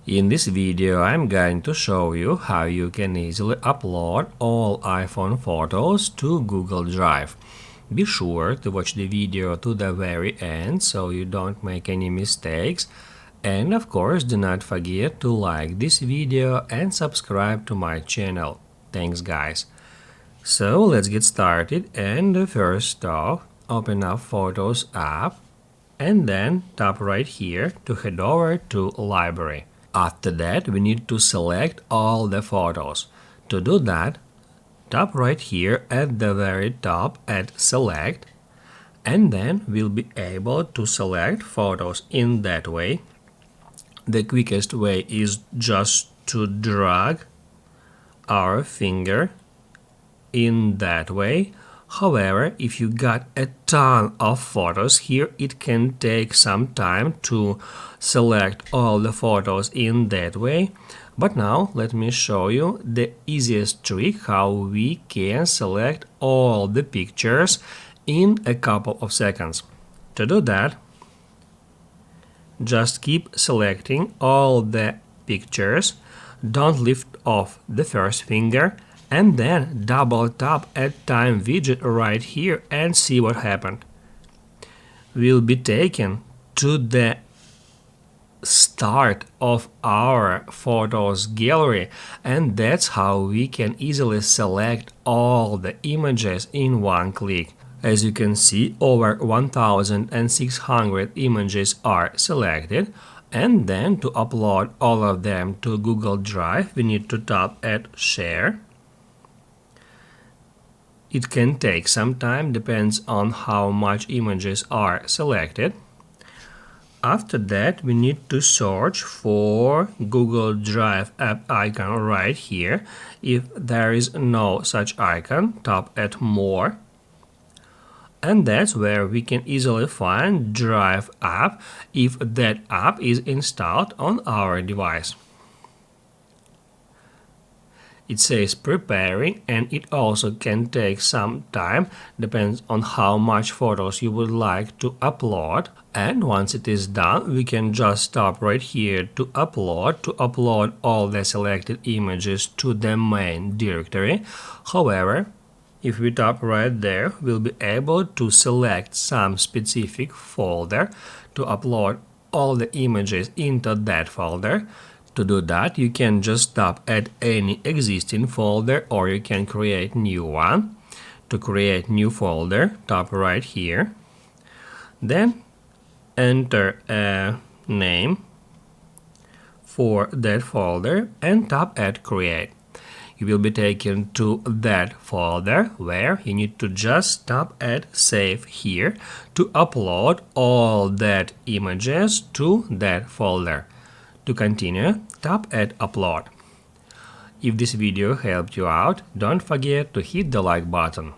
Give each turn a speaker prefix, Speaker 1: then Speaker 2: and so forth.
Speaker 1: In this video, I'm going to show you how you can easily upload all iPhone photos to Google Drive. Be sure to watch the video to the very end so you don't make any mistakes. And of course, do not forget to like this video and subscribe to my channel. Thanks guys. So let's get started, and first off, open up Photos app and then tap right here to head over to Library. After that, we need to select all the photos. To do that, tap right here at the very top at Select, and then we'll be able to select photos in that way. The quickest way is just to drag our finger in that way. However, if you got a ton of photos here, it can take some time to select all the photos in that way. But now let me show you the easiest trick how we can select all the pictures in a couple of seconds. To do that, just keep selecting all the pictures, don't lift off the first finger, and then double tap at time widget right here and see what happened. We'll be taken to the start of our photos gallery, and that's how we can easily select all the images in one click. As you can see, over 1,600 images are selected, and then to upload all of them to Google Drive, we need to tap at Share. It can take some time, depends on how much images are selected. After that, we need to search for Google Drive app icon right here. If there is no such icon, tap at More. And that's where we can easily find Drive app if that app is installed on our device. It says preparing, and it also can take some time, depends on how much photos you would like to upload. And once it is done, we can just stop right here to upload all the selected images to the main directory. However, if we tap right there, we'll be able to select some specific folder to upload all the images into that folder. To do that, you can just tap at any existing folder, or you can create new one. To create new folder, tap right here. Then enter a name for that folder and tap at Create. You will be taken to that folder where you need to just tap at Save here to upload all that images to that folder. To continue, tap at Upload. If this video helped you out, don't forget to hit the like button.